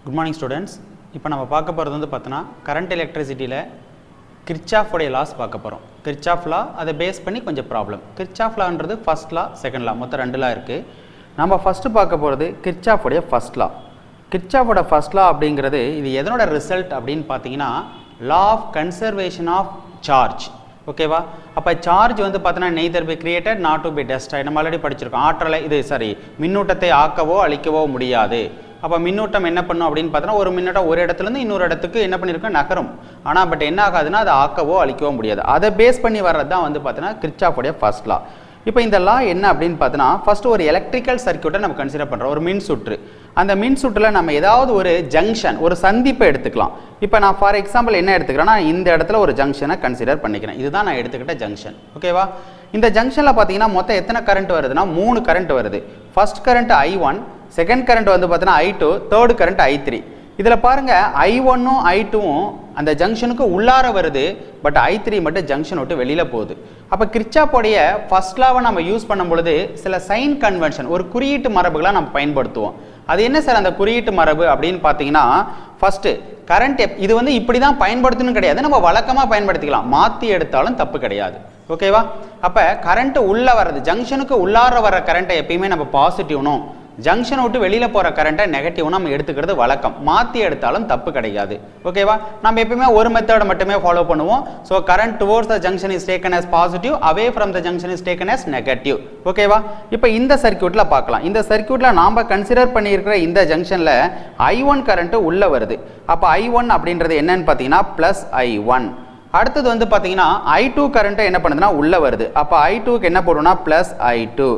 Good morning students. இப்போ நம்ம பார்க்க போறது வந்து பார்த்தனா கரண்ட் எலக்ட்ரிசிட்டில Kirchhoff உடைய லாஸ் பார்க்க போறோம். Kirchhoff law அதை பேஸ் பண்ணி கொஞ்சம் ப்ராப்ளம். Kirchhoff lawன்றது ஃபர்ஸ்ட் லா, செகண்ட் லா மொத்தம் ரெண்டு லா இருக்கு. நம்ம ஃபர்ஸ்ட் பார்க்க போறது Kirchhoff உடைய ஃபர்ஸ்ட் லா. Kirchhoff ஓட ஃபர்ஸ்ட் லா அப்படிங்கிறது இது எதனோட ரிசல்ட் அப்படினு பாத்தீங்கன்னா law of conservation of charge. ஓகேவா? அப்ப சார்ஜ் வந்து பார்த்தனா neither be created not to be destroyed. நம்ம ஆல்ரெடி படிச்சிருக்கோம். ஆற்றலை இது சரி மின்னூட்டத்தை ஆக்கவோ அழிக்கவோ முடியாது. அப்ப மின்னூட்டம் என்ன பண்ணும் அப்படினு பார்த்தா ஒரு மின்னூட்டம் ஒரு இடத்துல இருந்து இன்னொரு இடத்துக்கு என்ன பண்ணிருக்கு நகரும். ஆனா பட் என்ன ஆகாதுன்னா அது ஆக்கவோ அழிக்கவோ முடியாது. அதை பேஸ் பண்ணி வர்றது தான் வந்து பார்த்தனா Kirchhoff உடைய ஃபர்ஸ்ட் லா. இப்போ இந்த லா என்ன அப்படினு பார்த்தனா ஃபர்ஸ்ட் ஒரு எலக்ட்ரிக்கல் சர்க்யூட்டை நம்ம கன்சிடர் பண்றோம். ஒரு மின் சுற்று. அந்த மின் சுற்றுல நம்ம ஏதாவது ஒரு ஜங்ஷன் ஒரு சந்திப்பை எடுத்துக்கலாம். இப்போ நான் ஃபார் எக்ஸாம்பிள் என்ன எடுத்துக்கிறேன்னா இந்த இடத்துல ஒரு ஜங்ஷனை கன்சிடர் பண்ணிக்கிறேன். இதுதான் நான் எடுத்துக்கிட்ட ஜங்ஷன். ஓகேவா? இந்த ஜங்ஷன்ல பாத்தீங்கன்னா மொத்தம் எத்தனை கரண்ட் வருதுன்னா 3 கரண்ட் வருது. First current I1, second current வந்து பார்த்தீங்கன்னா I2, தேர்ட் கரண்ட் I3. இதில் பாருங்க I1ம் I2ம் அந்த ஜங்ஷனுக்கு உள்ளார வருது, பட் I3 மட்டும் ஜங்ஷன் விட்டு வெளியில போகுது. அப்போ Kirchhoff உடைய ஃபர்ஸ்ட் லாவை நம்ம யூஸ் பண்ணும் பொழுது சில சைன் கன்வென்ஷன் ஒரு குறியீட்டு மரபுகளை நம்ம பயன்படுத்துவோம். அது என்ன சார் அந்த குறியீட்டு மரபு அப்படின்னு பார்த்தீங்கன்னா ஃபர்ஸ்ட் கரண்ட் இது வந்து இப்படி தான் பயன்படுத்தணும் கிடையாது, நம்ம வழக்கமாக பயன்படுத்திக்கலாம், மாற்றி எடுத்தாலும் தப்பு கிடையாது. ஓகேவா? அப்போ கரண்ட் உள்ள வர்றது ஜங்ஷனுக்கு உள்ளார வர கரண்ட்டை எப்பயுமே நம்ம பாசிட்டிவ்னும் ஜங்ஷன் விட்டு வெளியில போற கரண்ட்டை நெகட்டிவ் நம்ம எடுத்துக்கிறது வழக்கம். மாத்தி எடுத்தாலும் தப்பு கிடையாது. ஓகேவா? நம்ம எப்பவுமே ஒரு மெத்தட் மட்டுமே ஃபாலோ பண்ணுவோம். So current towards the junction is taken as positive, away from the junction is taken as negative. ஓகேவா? இப்போ இந்த சர்க்யூட்ல பார்க்கலாம். இந்த சர்க்யூட்ல நாம கன்சிடர் பண்ணி இருக்கிற இந்த ஜங்ஷன்ல I1 கரண்ட் உள்ள வருது. அப்ப I1 அப்படின்றது என்னன்னு பாத்தீங்கன்னா +I1. அடுத்தது வந்து பாத்தீங்கன்னா I2 கரண்ட் என்ன பண்ணுதுன்னா உள்ள வருது. அப்ப I2க்கு என்ன போடுவோம்னா +I2.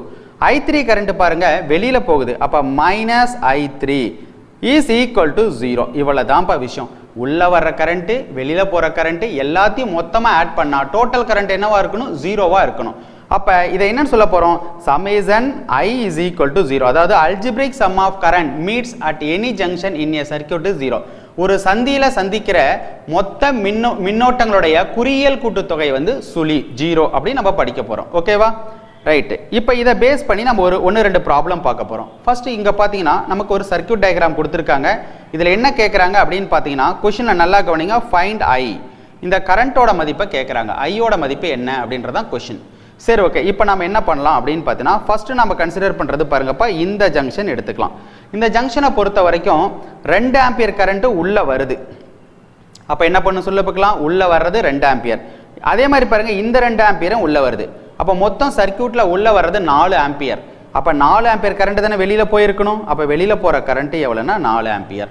I3 கரண்ட் பாருங்க வெளியில போகுது. அப்ப -I3 is equal to 0. இவ்வளவுதான்ப்பா விஷயம். உள்ள வர்ற கரண்ட் வெளியில போற கரண்ட் எல்லாத்தையும் மொத்தமா ஆட் பண்ணா டோட்டல் கரண்ட் என்னவா இருக்கணும்? 0வா இருக்கணும். அப்ப இதை என்னன்னு சொல்ல போறோம்? summation I is equal to 0. அதாவது algebraic sum of current meets at any junction in a circuit is 0. ஒரு சந்தியில சந்திக்கிற மொத்த மின்னோட்டங்களுடைய குறியியல் கூட்டுத்தொகை வந்து சுழி 0 அப்படி நம்ம படிக்க போறோம். ஓகேவா? ரைட். இப்போ இதை பேஸ் பண்ணி நம்ம ஒரு 1-2 ப்ராப்ளம் பார்க்க போறோம். ஃபர்ஸ்ட் இங்க பாத்தீங்கன்னா நமக்கு ஒரு சர்க்யூட் டயக்ராம் கொடுத்திருக்காங்க. இதுல என்ன கேக்குறாங்க அப்படின்னு பாத்தீங்கன்னா क्वेश्चनல நல்லா கவனிங்க. Find I. இந்த கரண்டோட மதிப்பை கேக்குறாங்க. ஐயோட மதிப்பு என்ன அப்படின்றதான் क्वेश्चन. சரி ஓகே. இப்போ நாம என்ன பண்ணலாம் அப்படின்னு பாத்தீங்கன்னா ஃபர்ஸ்ட் நாம கன்சிடர் பண்றது பாருங்கப்பா இந்த ஜங்ஷன் எடுத்துக்கலாம். இந்த ஜங்ஷனை பொறுத்த வரைக்கும் 2 ஆம்பியர் கரண்ட் உள்ள வருது. அப்ப என்ன பண்ணு சொல்ல பார்க்கலாம்? உள்ள வர்றது 2 ஆம்பியர். அதே மாதிரி பாருங்க இந்த 2 ஆம்பியரும் உள்ள வருது. அப்ப மொத்தம் சர்க்யூட்ல உள்ள வர்றது 4 ஆம்பியர். அப்ப 4 ஆம்பியர் கரண்ட் தானே வெளியில போயிருக்கணும். அப்ப வெளியில போற கரண்ட் எவ்வளவுன்னா 4 ஆம்பியர்.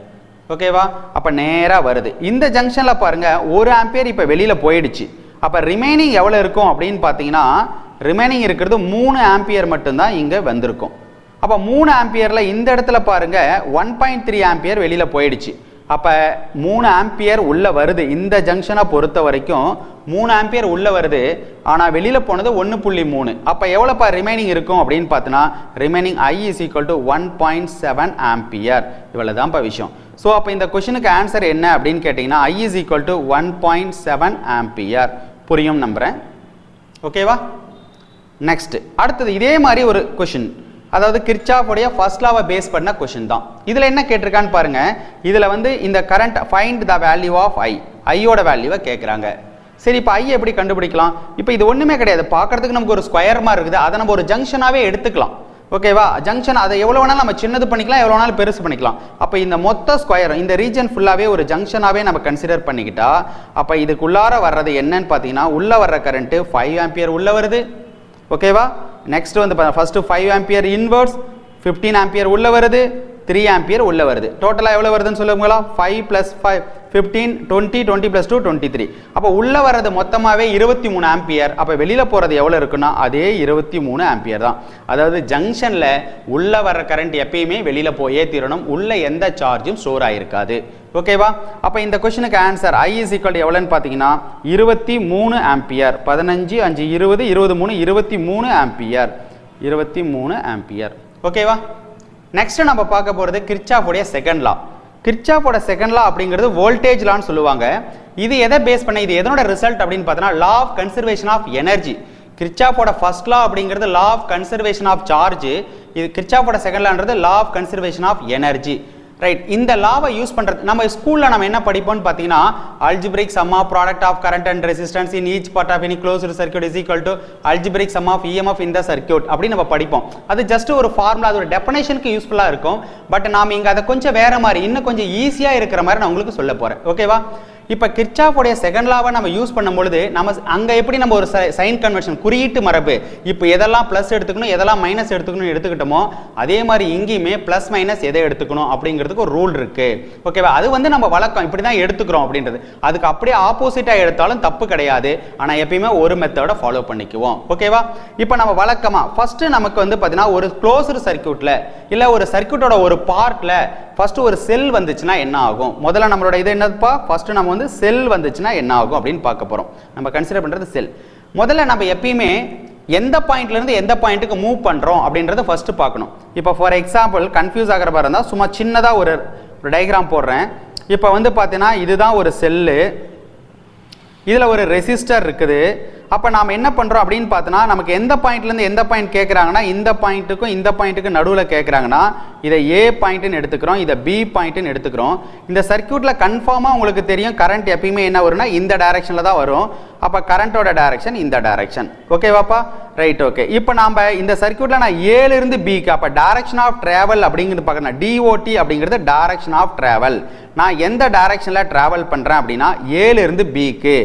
ஓகேவா? அப்ப நேரா வருது. இந்த ஜங்ஷன்ல பாருங்க 1 ஆம்பியர் இப்ப வெளியில போயிடுச்சு. அப்ப ரிமைனிங் எவ்வளவு இருக்கும் அப்படின்னு பாத்தீங்கன்னா ரிமைனிங் இருக்கிறது 3 ஆம்பியர் மட்டும்தான் இங்க வந்திருக்கும். அப்ப 3 ஆம்பியர்ல இந்த இடத்துல பாருங்க 1.3 ஆம்பியர் வெளியில போயிடுச்சு. அப்ப 3 ஆம்பியர் உள்ள வருது. இந்த ஜங்ஷனை பொறுத்த வரைக்கும் 3 ஆம்பியர் உள்ள வருது. ஆனா வெளியில போனது 1.3. அப்ப எவ்வளவுப்பா ரிமைனிங் இருக்கும் அப்படின்னு பார்த்தனா remaining I is equal to 1.7 ampere. இவ்வளவுதான்ப்பா விஷயம். சோ அப்ப இந்த क्वेश्चनக்கு ஆன்சர் என்ன அப்படின்னு கேட்டீங்கன்னா I is equal to 1.7 ampere. புரியும் நம்புறேன். ஓகேவா? நெக்ஸ்ட் அடுத்தது இதே மாதிரி ஒரு क्वेश्चन, அதாவது Kirchhoff உடைய ஃபர்ஸ்ட் லாவை பேஸ் பண்ண क्वेश्चन தான். இதுல என்ன கேட்டிருக்கான்னு பாருங்க. இதுல வந்து இந்த current find the value of I. ஐயோட வேல்யூவை கேக்குறாங்க. சரி இப்போ I எப்படி கண்டுபிடிக்கலாம்? இப்போ இது ஒண்ணுமே கிடையாது. பார்க்கிறதுக்கு நமக்கு ஒரு ஸ்கொயர் மாதிரி இருக்குது. அதை நம்ம ஒரு ஜங்ஷனாவே எடுத்துக்கலாம். ஓகேவா? ஜங்ஷன் அதை எவ்வளவு வேணாலும் நம்ம சின்னது பண்ணிக்கலாம், எவ்வளவு வேணாலும் பெருசு பண்ணிக்கலாம். அப்ப இந்த மொத்த ஸ்கொயர் இந்த ரீஜன் ஃபுல்லாவே ஒரு ஜங்ஷனாவே நம்ம கன்சிடர் பண்ணிக்கிட்டா அப்ப இதுக்குள்ளார வர்றது என்னன்னு பாத்தீங்கன்னா உள்ள வர்ற கரண்ட் 5 ஆம்பியர் உள்ள வருது. ஓகேவா? நெக்ஸ்ட் வந்து ஃபர்ஸ்ட் 5 ஆம்பியர் இன்வர்ஸ் 15 ஆம்பியர் உள்ள வருது, 3 ஆம்பியர் உள்ள வருது. டோட்டலா எவ்வளவு வருதுன்னு சொல்லுங்களா? 5 + 5 15 20 20 + 2 23. அப்ப உள்ள வர்றது மொத்தமாவே 23 ஆம்பியர். அப்ப வெளியில போறது எவ்வளவு இருக்குன்னா அதே 23 ஆம்பியர் தான். அதாவது ஜங்ஷன்ல உள்ள வர்ற கரண்ட் எப்பயுமே வெளியில போயே தீரணும். உள்ள எந்த சார்ஜும் ஸ்டோர் ஆயிருக்காது. ஓகேவா? அப்ப இந்த क्वेश्चनக்கு answer I is equal to எவ்வளவுன்னு பாத்தீங்கன்னா 23 ஆம்பியர். 15 5 20 23 23 ஆம்பியர். 23 ஆம்பியர். ஓகேவா? நெக்ஸ்ட் நம்ம பார்க்க போறது Kirchhoff உடைய செகண்ட் லா. Kirchhoff ஓட செகண்ட் லா அப்படிங்கிறது வோல்டேஜ் லான்னு சொல்லுவாங்க. இது எதை பேஸ் பண்ண இது எதனோட ரிசல்ட் அப்படின்னு பார்த்தா law of conservation of energy. Kirchhoff ஓட ஃபர்ஸ்ட் லா அப்படிங்கிறது law of conservation of charge. இது Kirchhoff ஓட செகண்ட் லான்றது law of conservation of energy. Right. இந்த லாவை யூஸ் பண்ணுறது நம்ம ஸ்கூலில் நம்ம என்ன படிப்போம்னு பார்த்தீங்கன்னா algebraic sum of product of current and resistance in each part of any closed circuit is equal to algebraic sum of EMF in the circuit அப்படி நம்ம படிப்போம். அது ஜஸ்ட் ஒரு ஃபார்முலா, அது ஒரு டெஃபினேஷனுக்கு யூஸ்ஃபுல்லாக இருக்கும். பட் நாம் இங்கே அதை கொஞ்சம் வேற மாதிரி இன்னும் கொஞ்சம் ஈஸியாக இருக்கிற மாதிரி நான் உங்களுக்கு சொல்ல போகிறேன். ஓகேவா? இப்போ கிர்ச்சாஃபோடைய செகண்ட் லாவை நம்ம யூஸ் பண்ணும்பொழுது நம்ம அங்கே எப்படி நம்ம ஒரு சைன் கன்வென்ஷன் குறியீட்டு மரபு இப்போ எதெல்லாம் ப்ளஸ் எடுத்துக்கணும் எதெல்லாம் மைனஸ் எடுத்துக்கணும் எடுத்துக்கிட்டோமோ அதே மாதிரி இங்கேயுமே ப்ளஸ் மைனஸ் எதை எடுத்துக்கணும் அப்படிங்கிறதுக்கு ஒரு ரூல் இருக்கு. ஓகேவா? அது வந்து நம்ம வழக்கம் இப்படி தான் எடுத்துக்கிறோம் அப்படின்றது. அதுக்கு அப்படியே ஆப்போசிட்டாக எடுத்தாலும் தப்பு கிடையாது. ஆனால் எப்பயுமே ஒரு மெத்தடை ஃபாலோ பண்ணிக்குவோம். ஓகேவா? இப்போ நம்ம வழக்கமாக ஃபர்ஸ்ட் நமக்கு வந்து பார்த்தீங்கன்னா ஒரு க்ளோஸ்டு சர்க்யூட்டில் இல்லை ஒரு சர்க்யூட்டோட ஒரு பார்ட்டில் ஃபர்ஸ்ட் ஒரு செல் வந்துச்சுன்னா என்ன ஆகும்? முதல்ல நம்மளோட இது என்னப்பா, ஃபர்ஸ்ட் நம்ம வந்து செல் வந்துச்சுன்னா என்ன ஆகும் அப்படின்னு பார்க்க போறோம். நம்ம கன்சிடர் பண்றது செல். முதல்ல நம்ம எப்பயுமே எந்த பாயிண்ட்ல இருந்து எந்த பாயிண்ட்டுக்கு மூவ் பண்றோம் அப்படின்றத ஃபர்ஸ்ட் பார்க்கணும். இப்போ ஃபார் எக்ஸாம்பிள் கன்ஃபியூஸ் ஆகிற மாதிரி இருந்தால் சும்மா சின்னதா ஒரு டயக்ராம் போடுறேன். இப்போ வந்து பார்த்தீங்கன்னா இதுதான் ஒரு செல்லு, இதுல ஒரு ரெசிஸ்டர் இருக்குது. அப்போ நாம் என்ன பண்ணுறோம் அப்படின்னு பார்த்தோன்னா நமக்கு எந்த பாயிண்ட்லேருந்து எந்த பாயிண்ட் கேட்குறாங்கன்னா இந்த பாயிண்ட்டுக்கும் இந்த பாயிண்ட்டுக்கும் நடுவில் கேட்குறாங்கன்னா இதை ஏ பாயிண்ட்டுன்னு எடுத்துக்கிறோம், இதை பி பாயிண்ட்டுன்னு எடுத்துக்கிறோம். இந்த சர்க்யூட்டில் கன்ஃபார்மாக உங்களுக்கு தெரியும் கரண்ட் எப்பயுமே என்ன வரும்னா இந்த டைரக்ஷனில் தான் வரும். அப்போ கரண்ட்டோட டைரக்ஷன் இந்த டைரக்ஷன். ஓகேவாப்பா? ரைட். ஓகே. இப்போ நாம் இந்த சர்க்யூட்டில் நான் ஏலிருந்து பிக்கு அப்போ டைரக்ஷன் ஆஃப் ட்ராவல் அப்படிங்கிறது பார்க்கணும். டிஓடி அப்படிங்கிறது டைரக்ஷன் ஆஃப் ட்ராவல். நான் எந்த டைரக்ஷனில் ட்ராவல் பண்ணுறேன் அப்படின்னா ஏலிருந்து பிக்கு.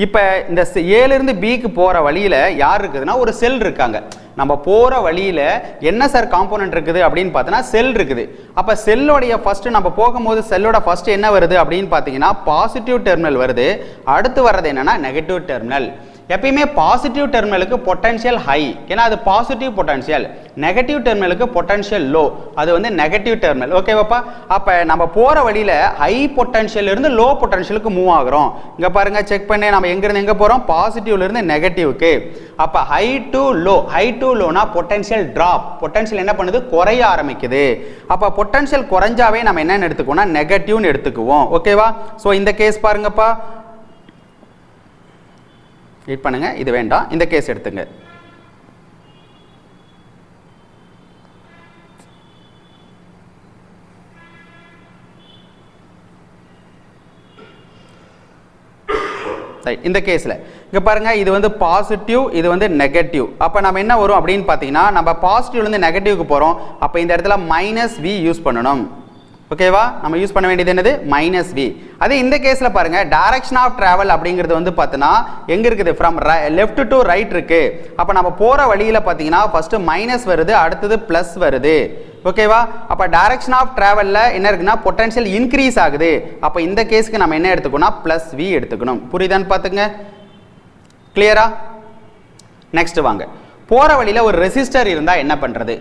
இப்போ இந்த ஏலிருந்து பிக்கு போகிற வழியில் யார் இருக்குதுன்னா ஒரு செல் இருக்காங்க. நம்ம போகிற வழியில் என்ன சார் காம்போனன்ட் இருக்குது அப்படின்னு பார்த்தோன்னா செல் இருக்குது. அப்போ செல்லோடைய ஃபர்ஸ்ட் நம்ம போகும்போது செல்லோட ஃபர்ஸ்ட் என்ன வருது அப்படின்னு பார்த்தீங்கன்னா பாசிட்டிவ் டெர்மினல் வருது. அடுத்து வர்றது என்னன்னா நெகட்டிவ் டெர்மினல். எப்பயுமே பாசிட்டிவ் டெர்மினலுக்கு பொட்டன்ஷியல் ஹை, ஏன்னா அது பாசிட்டிவ் பொட்டன்ஷியல். நெகட்டிவ் டெர்மினலுக்கு பொட்டன்ஷியல் லோ, அது வந்து நெகட்டிவ் டெர்மினல். ஓகேவாப்பா? அப்போ நம்ம போகிற வழியில் ஹை பொட்டன்ஷியல் இருந்து லோ பொட்டன்ஷியலுக்கு மூவ் ஆகிறோம். இங்கே பாருங்க, செக் பண்ணி நம்ம எங்கேருந்து எங்கே போகிறோம்? பாசிட்டிவ்ல இருந்து நெகட்டிவ்க்கு. அப்போ high to low, high to லோனா பொட்டன்ஷியல் டிராப். பொட்டன்ஷியல் என்ன பண்ணுது? குறைய ஆரம்பிக்குது. அப்போ பொட்டன்ஷியல் குறைஞ்சாவே நம்ம என்னன்னு எடுத்துக்குவோம்னா நெகட்டிவ்னு எடுத்துக்குவோம். ஓகேவா? ஸோ இந்த கேஸ் பாருங்கப்பா, வெயிட் பண்ணுங்க, இது வேண்டாம், இந்த கேஸ் எடுத்துங்க. இந்த கேஸ்ல இங்க பாருங்க, இது வந்து பாசிட்டிவ், இது வந்து நெகட்டிவ். அப்ப நம்ம என்ன வரும் அப்படின்னு பாத்தீங்கன்னா நம்ம பாசிட்டிவ்ல இருந்து நெகட்டிவ்க்கு போறோம். அப்ப இந்த இடத்துல மைனஸ் வி யூஸ் பண்ணணும். ஓகேவா? நம்ம யூஸ் பண்ண வேண்டியது என்னது? Minus V. அதே இந்த கேஸ்ல பாருங்க, டைரக்ஷன் ஆஃப் டிராவல் அப்படிங்கிறது வந்து பார்த்தீங்கன்னா எங்க இருக்குது? ஃப்ரம் லெஃப்ட் டு ரைட் இருக்கு. அப்ப நம்ம போற வழியில பாத்தீங்கன்னா ஃபர்ஸ்ட் மைனஸ் வருது, அடுத்தது பிளஸ் வருது. ஓகேவா? அப்ப டைரக்ஷன் ஆஃப் டிராவல்ல என்ன இருக்குன்னா பொட்டன்ஷியல் இன்க்ரீஸ் ஆகுது. அப்ப இந்த கேஸ்க்கு நம்ம என்ன எடுத்துக்கணும்னா பிளஸ் வி எடுத்துக்கணும். புரியுதான்னு பாத்துங்க. கிளியரா? நெக்ஸ்ட் வாங்க. போற வழியில ஒரு ரெசிஸ்டர் இருந்தா என்ன பண்றது?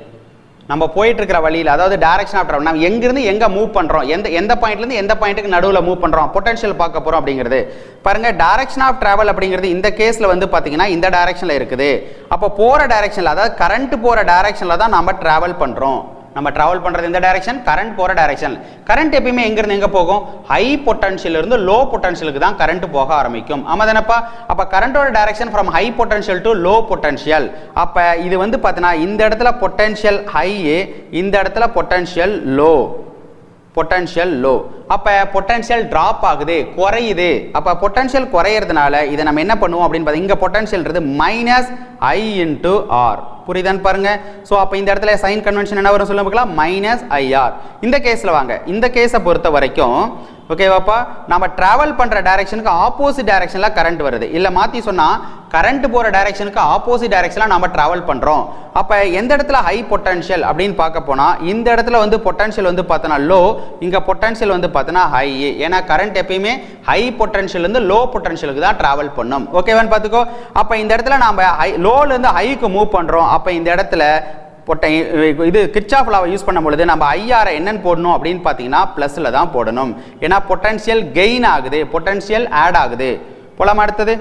நம்ம போயிட்டு இருக்கிற வழியில், அதாவது டைரக்ஷன் ஆஃப் டிராவல், நம்ம எங்கிருந்து எங்க மூவ் பண்றோம், எந்த பாயிண்ட்ல இருந்து எந்த பாயிண்ட்டுக்கு நடுவில் மூவ் பண்றோம், பொட்டன்ஷியல் பார்க்க போறோம் அப்படிங்கிறது பாருங்க. டைரக்ஷன் ஆஃப் டிராவல் அப்படிங்கிறது இந்த கேஸ்ல வந்து பாத்தீங்கன்னா இந்த டைரக்ஷன்ல இருக்குது. அப்போ போற டைரக்ஷன்ல, அதாவது கரண்ட் போற டைரக்ஷன்ல தான் நம்ம டிராவல் பண்றோம். நம்ம டிராவல் பண்றது இந்த டைரக்ஷன், கரண்ட் போற டைரக்ஷன். கரண்ட் எப்பயுமே எங்க இருந்து எங்க போகும்? ஹை பொட்டன்ஷியல் இருந்து லோ பொட்டன்ஷியலுக்கு தான் கரண்ட் போக ஆரம்பிக்கும். ஆமா தானப்பா? அப்ப கரண்டோட direction from high potential to low potential. அப்ப இது வந்து பாத்தீங்கன்னா இந்த இடத்துல பொட்டன்ஷியல் ஹை, இந்த இடத்துல பொட்டன்ஷியல் லோ. Potential low. அப்ப பொட்டன்ஷியல் டிராப் ஆகுது, குறையுது. அப்ப பொட்டன்ஷியல் குறையிறதுனால இதை நம்ம என்ன பண்ணுவோம் அப்படின்னு பார்த்தா இங்க பொட்டன்ஷியல் மைனஸ் ஐ இன்டு ஆர். புரியுதான்னு பாருங்க. சோ அப்ப இந்த இடத்துல சைன் கன்வென்ஷன் என்ன வரும் சொல்ல பார்க்கலாம்? Minus IR. இந்த கேஸ்ல வாங்க, இந்த கேஸை பொறுத்த வரைக்கும் ஓகேவாப்பா, நம்ம டிராவல் பண்ற டைரக்ஷனுக்கு ஆப்போசிட் டைரக்ஷன்ல கரண்ட் வருது. இல்ல மாத்தி சொன்னா கரண்ட் போற டைரக்ஷனுக்கு ஆப்போசிட் டைரக்ஷன்ல நம்ம டிராவல் பண்றோம். அப்ப எந்த இடத்துல ஹை பொட்டன்ஷியல் அப்படின்னு பார்க்க போனா இந்த இடத்துல வந்து பொட்டன்ஷியல் வந்து பார்த்தனா லோ, இங்க பொட்டன்ஷியல் வந்து பார்த்தனா ஹை. ஏன்னா கரண்ட் எப்பயுமே ஹை பொட்டன்ஷியல் இருந்து லோ பொட்டன்ஷியலுக்கு தான் டிராவல் பண்ணும். ஓகேவான்னு பாத்துக்கோ. அப்ப இந்த இடத்துல நாம லோல இருந்து ஹைக்கு மூவ் பண்றோம். அப்ப இந்த இடத்துல இது கிர்ச்சாஃப் லாவை யூஸ் பண்ணும் பொழுது நம்ம ஐஆர் என்னன்னு போடணும் அப்படின்னு பார்த்தீங்கன்னா பிளஸ்ல தான் போடணும். ஏன்னா பொட்டன்ஷியல் கெயின் ஆகுது, பொட்டன்ஷியல் ஆட் ஆகுது. போலாமா? அடுத்தது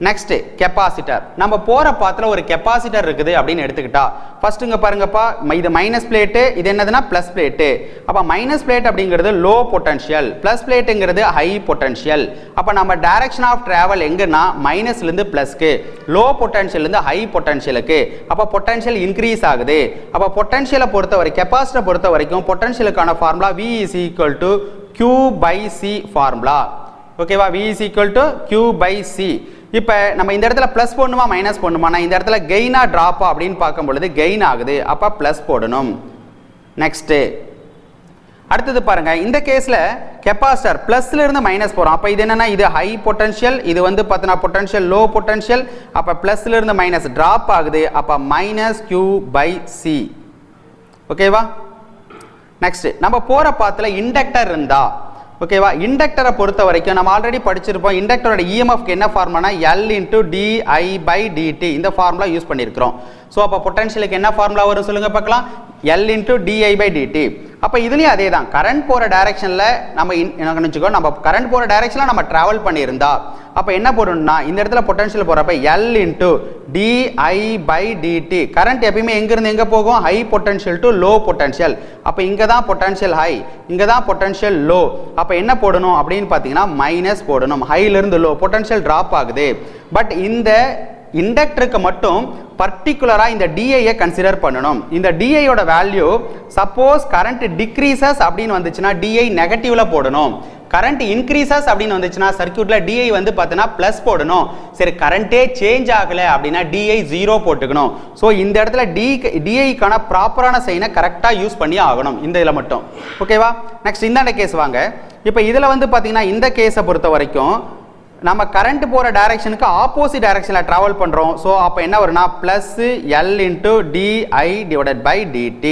நெக்ஸ்ட் கெப்பாசிட்டர். நம்ம போற பாத்துல ஒரு கெப்பாசிட்டர் இருக்குது அப்படின்னு எடுத்துக்கிட்டா ஃபர்ஸ்ட் இங்க பாருங்கப்பா, இது மைனஸ் பிளேட், இது என்னதுன்னா பிளஸ் பிளேட். அப்ப மைனஸ் பிளேட் அப்படிங்கிறது லோ பொட்டன்ஷியல், பிளஸ் பிளேட்ங்கிறது ஹை பொட்டன்ஷியல். அப்ப நம்ம டைரக்ஷன் ஆஃப் டிராவல் எங்கன்னா மைனஸ்ல இருந்து பிளஸ்க்கு, லோ பொட்டன்ஷியல் இருந்து ஹை பொட்டன்ஷியலுக்கு. அப்ப பொட்டன்ஷியல் இன்க்ரீஸ் ஆகுது. அப்ப பொட்டன்ஷியலை பொறுத்தவரை கெப்பாசிட்டரை பொறுத்த வரைக்கும் பொட்டன்ஷியலுக்கான formula V is equal to Q by C formula. ஓகேவா? V is equal to Q by C. இப்போ நம்ம இந்த இடத்துல ப்ளஸ் போடணுமா மைனஸ் போடணுமா? நான் இந்த இடத்துல கெயினா ட்ராப்பா அப்படின்னு பார்க்கும் பொழுது கெயின் ஆகுது, அப்போ ப்ளஸ் போடணும். நெக்ஸ்ட் அடுத்தது பாருங்க, இந்த கேஸ்ல கெப்பாசிட்டர் பிளஸ்ல இருந்து மைனஸ் போறோம். அப்ப இது என்னன்னா இது ஹை பொட்டன்ஷியல், இது வந்து பார்த்தீங்கன்னா பொட்டன்ஷியல் லோ பொட்டன்ஷியல். அப்ப பிளஸ்ல இருந்து மைனஸ் டிராப் ஆகுது, அப்ப மைனஸ் Q by C. ஓகேவா? நெக்ஸ்ட் நம்ம போற பாத்துல இண்டக்டர் இருந்தா, ஓகேவா, இண்டக்டரை பொறுத்த வரைக்கும் நம்ம ஆல்ரெடி படிச்சிருப்போம். இண்டக்டரோட இஎம்எஃப்க்கு என்ன ஃபார்முலானா L into di/dt இந்த ஃபார்முலா யூஸ் பண்ணியிருக்கிறோம். ஸோ அப்போ பொட்டன்ஷியலுக்கு என்ன ஃபார்முலா வரும் சொல்லுங்க பார்க்கலாம்? L into di/dt. அப்போ இதுலேயும் அதே தான், கரண்ட் போகிற டைரக்ஷனில் நம்ம என்ன நினச்சிக்கோ, நம்ம கரண்ட் போகிற டைரக்ஷனில் நம்ம ட்ராவல் பண்ணியிருந்தா அப்போ என்ன போடணும்னா இந்த இடத்துல பொட்டன்ஷியல் போகிறப்ப L into di/dt. கரண்ட் எப்பயுமே எங்கேருந்து எங்கே போகும்? High potential to low potential. அப்போ இங்கே தான் பொட்டன்ஷியல் ஹை, இங்கே தான் பொட்டன்ஷியல் லோ. அப்போ என்ன போடணும் அப்படின்னு பார்த்தீங்கன்னா மைனஸ் போடணும். ஹைலேருந்து லோ பொட்டன்ஷியல் ட்ராப் ஆகுது. பட் இந்த இண்டக்டருக்கு மட்டும் பர்டிகுலரா இந்த டிஐயை கன்சிடர் பண்ணணும். இந்த டிஐயோட வேல்யூ சப்போஸ் கரண்ட் டிக்ரீசஸ் அப்படின்னு வந்துச்சுன்னா டிஐ நெகட்டிவ்ல போடணும். கரண்ட் இன்க்ரீசஸ் அப்படின்னு வந்துச்சுன்னா சர்க்யூட்ல டிஐ வந்து பார்த்தீங்கன்னா பிளஸ் போடணும். சரி, கரண்டே சேஞ்ச் ஆகல அப்படின்னா டிஐ 0 போட்டுக்கணும். ஸோ இந்த இடத்துல டிஐக்கான ப்ராப்பரான சைனை கரெக்டாக யூஸ் பண்ணி ஆகணும் இந்த இதில் மட்டும். ஓகேவா? நெக்ஸ்ட் இந்தாண்ட கேஸ் வாங்க. இப்போ இதில் வந்து பார்த்தீங்கன்னா இந்த கேஸை பொறுத்த வரைக்கும் நம்ம கரண்ட் போகிற டைரக்ஷனுக்கு ஆப்போசிட் டைரக்ஷனில் ட்ராவல் பண்ணுறோம். ஸோ அப்போ என்ன வரும்னா ப்ளஸ் L into di/dt.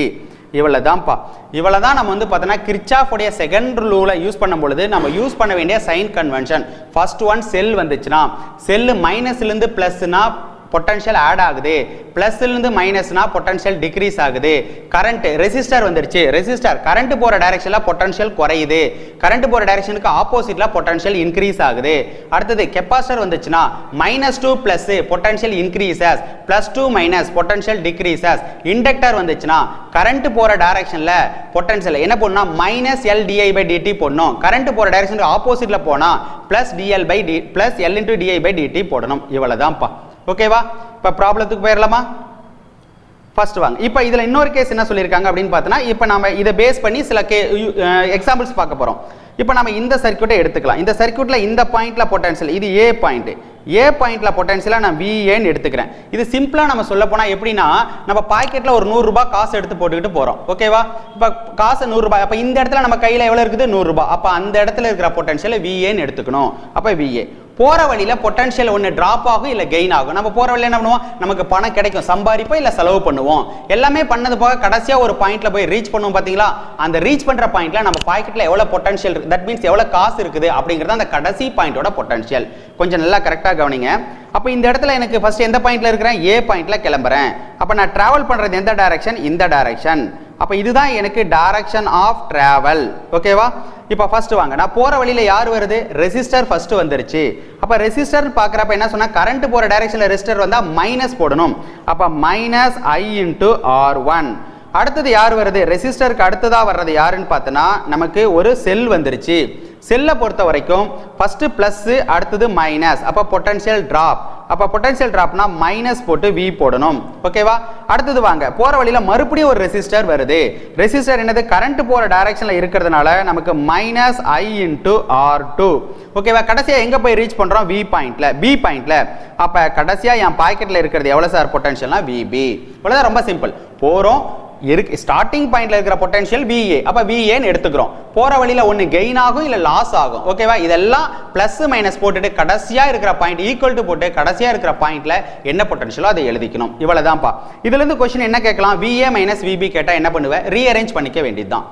இவ்வளோ தான்ப்பா. இவ்வளோ தான் நம்ம வந்து பார்த்தோன்னா கிர்ச்சாஃப் உடைய செகண்ட் ரூலை யூஸ் பண்ணும் பொழுது நம்ம யூஸ் பண்ண வேண்டிய sign convention. First one cell வந்துச்சுன்னா, செல்லு மைனஸ்லேருந்து ப்ளஸ்னா பொட்டன்ஷியல் ஆட் ஆகுது, பிளஸ்லேருந்து மைனஸ்னா பொட்டன்ஷியல் டிக்ரீஸ் ஆகுது. கரண்ட் ரெசிஸ்டர் வந்துருச்சு, ரெசிஸ்டர் கரண்ட் போகிற டைரக்ஷனில் பொட்டன்ஷியல் குறையுது, கரண்ட் போகிற டைரக்ஷனுக்கு ஆப்போசிட்டில் பொட்டன்ஷியல் இன்க்ரீஸ் ஆகுது. அடுத்தது கெப்பாசிட்டர் வந்துச்சுன்னா minus to plus potential increases, plus to minus potential decreases. Inductor வந்துச்சுன்னா கரண்ட் போகிற டைரக்ஷனில் பொட்டன்ஷியல் என்ன பண்ணணும்னா மைனஸ் LdI/dt போடணும். கரண்ட் போகிற டைரக்ஷனுக்கு ஆப்போசிட்டில் போனால் பிளஸ் L into di/dt போடணும். இவ்வளோ தான்ப்பா. ஓகேவா? இப்போ ப்ராப்ளத்துக்கு போயிடலாமா? ஃபர்ஸ்ட் வாங்க. இப்போ இதில் இன்னொரு கேஸ் என்ன சொல்லியிருக்காங்க அப்படின்னு பார்த்தோன்னா, இப்போ நம்ம இதை பேஸ் பண்ணி சில எக்ஸாம்பிள்ஸ் பார்க்க போகிறோம். இப்போ நம்ம இந்த சர்க்யூட்டை எடுத்துக்கலாம். இந்த சர்க்யூட்டில் இந்த பாயிண்ட்ல பொட்டன்ஷியல் இது ஏ பாயிண்ட், ஏ பாயிண்ட்ல பொட்டன்ஷியலாக நான் VAன்னு எடுத்துக்கிறேன். இது சிம்பிளாக நம்ம சொல்ல போனால் எப்படின்னா, நம்ம பாக்கெட்டில் ஒரு 100 ரூபாய் காசு எடுத்து போட்டுக்கிட்டு போகிறோம். ஓகேவா? இப்போ காசு 100 ரூபாய், அப்போ இந்த இடத்துல நம்ம கையில் எவ்வளோ இருக்குது? 100 ரூபாய். அப்போ அந்த இடத்துல இருக்கிற பொட்டன்ஷியலை VAன்னு எடுத்துக்கணும். அப்போ VA போகிற வழியில் பொட்டன்ஷியல் ஒன்று ட்ராப் ஆகும் இல்லை கெயின் ஆகும். நம்ம போகிற வழியில் என்ன பண்ணுவோம்? நமக்கு பணம் கிடைக்கும், சம்பாதிப்போம் இல்லை செலவு பண்ணுவோம். எல்லாமே பண்ணது போக கடைசியாக ஒரு பாயிண்ட்ல போய் ரீச் பண்ணுவோம். பார்த்தீங்களா? அந்த ரீச் பண்ணுற பாயிண்ட்ல நம்ம பாக்கெட்டில் எவ்வளோ பொட்டன்ஷியல் இருக்கு, தட் மீன்ஸ் எவ்வளோ காசு இருக்குது அப்படிங்கிறது அந்த கடைசி பாயிண்டோட பொட்டன்ஷியல். கொஞ்சம் நல்லா கரெக்டாக கவனிங்க. அப்போ இந்த இடத்துல எனக்கு ஃபர்ஸ்ட் எந்த பாயிண்ட்ல இருக்கிறேன்? ஏ பாயிண்ட்ல கிளம்புறேன். அப்போ நான் டிராவல் பண்ணுறது எந்த டைரக்ஷன்? இந்த டைரக்ஷன். அப்போ இதுதான் எனக்கு டைரக்ஷன் ஆஃப் டிராவல். ஓகேவா? இப்போ ஃபர்ஸ்ட் வாங்க, நான் போற வழியில யார் வருது? ரெசிஸ்டர் ஃபர்ஸ்ட் வந்துருச்சு. அப்ப ரெசிஸ்டர் பார்க்கறப்ப என்ன சொன்னா, கரண்ட் போற டைரக்ஷன்ல ரெசிஸ்டர் வந்தா மைனஸ் போடணும். அப்ப மைனஸ் I into R1. அடுத்தது யார் வருது? ரெசிஸ்டருக்கு அடுத்ததா வர்றது யாருன்னு பார்த்தனா, நமக்கு ஒரு செல் வந்துருச்சு. செல்லை பொறுத்த வரைக்கும் ஃபர்ஸ்ட் பிளஸ், அடுத்தது மைனஸ். அப்ப பொட்டன்ஷியல் டிராப். அப்ப பொட்டன்ஷியல் டிராப்னா மைனஸ் போட்டு V போடணும். ஓகேவா? அடுத்தது வாங்க, போற வழியில மறுபடியும் ஒரு ரெசிஸ்டர் வருது. ரெசிஸ்டர் என்னது? கரண்ட் போற டைரக்ஷன்ல இருக்கிறதுனால நமக்கு மைனஸ் I into R2. ஓகேவா? கடைசியா எங்க போய் ரீச் பண்றோம்? V பாயிண்ட்ல, B பாயிண்ட்ல. அப்ப கடைசியா என் பாக்கெட்ல இருக்கிறது எவ்வளவு சார் பொட்டன்ஷியல்னா VB. இவ்வளவுதான், ரொம்ப சிம்பிள். போறோம், ஸ்டார்டிங் பாயிண்ட்ல இருக்கிற பொட்டன்ஷியல் VA. அப்ப VAன்னு எடுத்துக்கிறோம். போற வழியில ஒன்னு கெயின் ஆகும் இல்ல லாஸ் ஆகும். ஓகேவா? இதெல்லாம் பிளஸ் மைனஸ் போட்டுட்டு கடைசியா இருக்கிற பாயிண்ட் ஈக்குவல் டு போட்டு கடைசியா இருக்கிற பாயிண்ட்ல என்ன பொட்டன்ஷியலோ அதை எழுதிக்கணும். இவ்வளவுதான்ப்பா. இதுல இருந்து क्वेश्चन என்ன கேட்கலாம்? VA மைனஸ் VB கேட்டா என்ன பண்ணுவேன்? ரீஅரேஞ்ச் பண்ணிக்க வேண்டியதுதான்.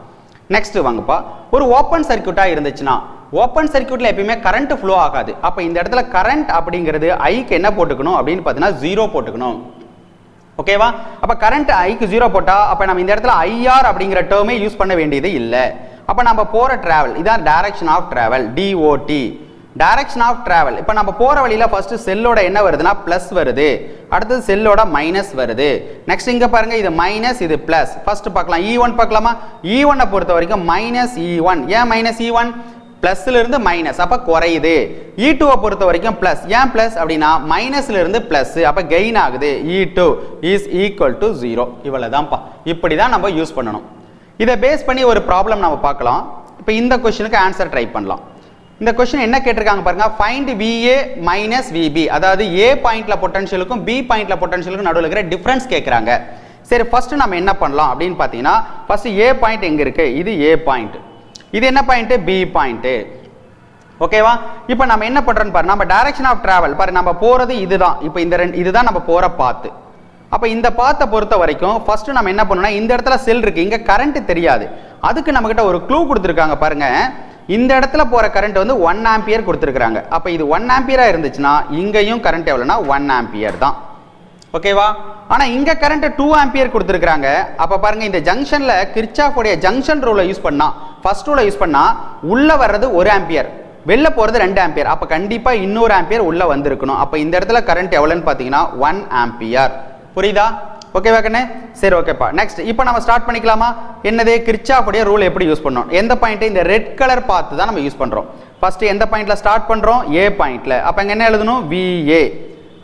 நெக்ஸ்ட் வாங்கப்பா, ஒரு ஓபன் சர்க்யூட்டா இருந்துச்சுன்னா, ஓபன் சர்க்யூட்ல எப்பயுமே கரண்ட் ஃப்ளோ ஆகாது. அப்ப இந்த இடத்துல கரண்ட் அப்படிங்கிறது ஐக்கு என்ன போட்டுக்கணும் அப்படின்னு பார்த்தீங்கன்னா 0 போட்டுக்கணும். ஓகேவா? அப்ப கரண்ட் ஐக்கு 0 போட்டா அப்ப நம்ம இந்த இடத்துல IR அப்படிங்கிற டேர்மே யூஸ் பண்ண வேண்டியது இல்லை. அப்ப நம்ம போற டிராவல் இதான் direction of travel, DOT. Direction of travel. இப்போ நம்ம போற வழியில ஃபர்ஸ்ட் செல்லோட என்ன வருதுன்னா பிளஸ் வருது, அடுத்தது செல்லோட மைனஸ் வருது. நெக்ஸ்ட் இங்க பாருங்க இது மைனஸ் இது பிளஸ். ஃபர்ஸ்ட் பார்க்கலாம் E1 பார்க்கலாமா? E1 பொறுத்த வரைக்கும் மைனஸ் E1. ஏன் மைனஸ் E1? பிளஸ்ல இருந்து மைனஸ் அப்ப குறையுது. E2 பொறுத்த வரைக்கும் பிளஸ். ஏன் பிளஸ் அப்படின்னா மைனஸ்ல இருந்து பிளஸ் அப்ப கெயின் ஆகுது. E2 is equal to 0. இவ்வளவுதான்ப்பா. இப்படி தான் நம்ம யூஸ் பண்ணணும். இதை பேஸ் பண்ணி ஒரு ப்ராப்ளம் நம்ம பார்க்கலாம். இப்போ இந்த क्वेश्चनக்கு ஆன்சர் ட்ரை பண்ணலாம். இந்த क्वेश्चन என்ன கேட்டிருக்காங்க பாருங்க, ஃபைண்ட் VA மைனஸ் VB. அதாவது A பாயிண்ட்ல பொட்டன்ஷியலுக்கும் B பாயிண்ட்ல பொட்டன்ஷியலுக்கும் நடுவுல இருக்கிற டிஃபரன்ஸ் கேக்குறாங்க. சரி ஃபர்ஸ்ட் நம்ம என்ன பண்ணலாம் அப்படினு பாத்தீங்கன்னா ஃபர்ஸ்ட் A பாயிண்ட் எங்க இருக்கு? இது A பாயிண்ட். இது என்ன பாயிண்ட்? B point. ஓகேவா? இப்போ நம்ம என்ன பண்றோம்னு பாருங்க, நம்ம டைரக்ஷன் ஆஃப் டிராவல் பாருங்க, நம்ம போறது இதுதான். இப்போ இந்த இதுதான் நம்ம போற பாத். அப்ப இந்த பாத்தை பொறுத்த வரைக்கும் ஃபர்ஸ்ட் நம்ம என்ன பண்ணனும்னா இந்த இடத்துல செல் இருக்கு, இங்க கரண்ட் தெரியாது. அதுக்கு நம்ம கிட்ட ஒரு க்ளூ கொடுத்திருக்காங்க பாருங்க. இந்த இடத்துல போற கரண்ட் வந்து 1 ஆம்பியர் கொடுத்திருக்காங்க. அப்ப இது 1 ஆம்பியரா இருந்துச்சுன்னா இங்கேயும் கரண்ட் எவ்வளவுனா 1 ஆம்பியர் தான். ஓகேவா? ஆனா இங்க கரண்ட் 2 ஆம்பியர் கொடுத்திருக்காங்க. அப்ப பாருங்க இந்த ஜங்ஷன்ல கிர்ச்சாஃப் உடைய ஜங்ஷன் ரூலை யூஸ் பண்ணா, ஃபர்ஸ்ட் ரூலை யூஸ் பண்ணா உள்ள வர்றது 1 ஆம்பியர், வெளில போறது 2 ஆம்பியர். அப்ப கண்டிப்பா இன்னொரு ஆம்பியர் உள்ள வந்திருக்கணும். அப்ப இந்த இடத்துல கரண்ட் எவ்வளவுன்னு பாத்தீங்கன்னா 1 ஆம்பியர். புரியுதா? ஓகேவா கண்ணே? சரி ஓகேப்பா. நெக்ஸ்ட் இப்போ நம்ம ஸ்டார்ட் பண்ணிக்கலாமா? என்னது? கிர்ச்சாஃப் உடைய ரூல் எப்படி யூஸ் பண்ணோம்? எந்த பாயிண்ட்? இந்த ரெட் கலர் பார்த்து தான் நம்ம யூஸ் பண்றோம். ஃபர்ஸ்ட் எந்த பாயிண்ட்ல ஸ்டார்ட் பண்றோம்? A பாயிண்ட்ல. அப்ப இங்க என்ன எழுதணும்? VA.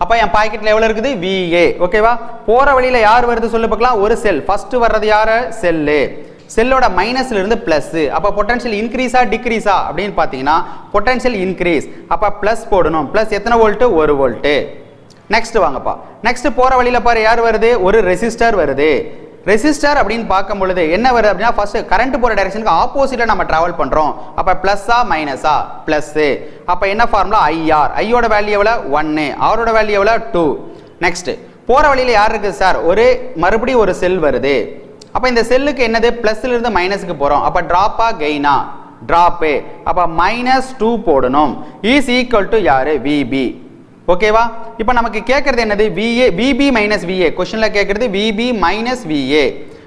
அப்ப என் பாக்கெட்ல எவ்வளவு இருக்குது? VA. ஓகேவா? போற வழியில யார் வருது சொல்லு பார்க்கலாம்? ஒரு செல். ஃபர்ஸ்ட் வர்றது யாரு? செல். செல்லோட மைனஸ்ல இருந்து பிளஸ். அப்ப பொட்டன்ஷியல் இன்கிரீஸா டிக்ரீஸா அப்படின்னு பாத்தீங்கன்னா பொட்டன்ஷியல் இன்கிரீஸ். அப்ப பிளஸ் போடணும். பிளஸ் எத்தனை வோல்ட்? 1 வோல்ட். நெக்ஸ்ட் வாங்கப்பா. நெக்ஸ்ட் போற வழியில பாரு யார் வருது? ஒரு ரெசிஸ்டர் வருது. ரெசிஸ்டர் அப்படின்னு பார்க்கும் பொழுது என்ன வருது அப்படின்னா ஃபர்ஸ்ட் கரண்ட் போற டைரக்ஷனுக்கு ஆப்போசிட்ல நம்ம டிராவல் பண்றோம். அப்ப பிளஸ்ஸா மைனஸா? பிளஸ். அப்ப என்ன ஃபார்முலா? IR. ஐயோட வேல்யூ எவ்வளவு? 1. ஆரோட வேல்யூ எவ்வளவு? 2. நெக்ஸ்ட் போற வழியில யார் இருக்கு சார்? ஒரு மறுபடியும் ஒரு செல் வருது. அப்ப இந்த செல்லுக்கு என்னது? பிளஸ்ல இருந்து மைனஸ்க்கு போறோம். அப்ப டிராப்பா கெயினா? டிராப். அப்ப -2 போடணும். இஸ் ஈக்குவல் டு யாரு? VB. ஓகேவா? இப்போ நமக்கு கேக்குறது என்னது? VB minus VA. क्वेश्चनல கேக்குறது VB minus VA.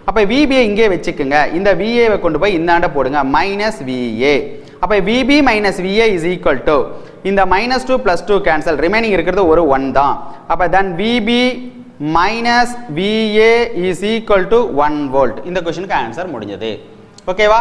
அப்ப VB இங்கே வெச்சுக்குங்க. இந்த VA வை கொண்டு போய் இந்தாண்ட போடுங்க. -VA. அப்ப VB minus VA is equal to இந்த -2 + 2 கேன்சல். ரிமைனிங் இருக்குது ஒரு 1 தான். அப்ப then VB minus VA is equal to 1 volt. இந்த क्वेश्चनக்கு ஆன்சர் முடிஞ்சது. ஓகேவா?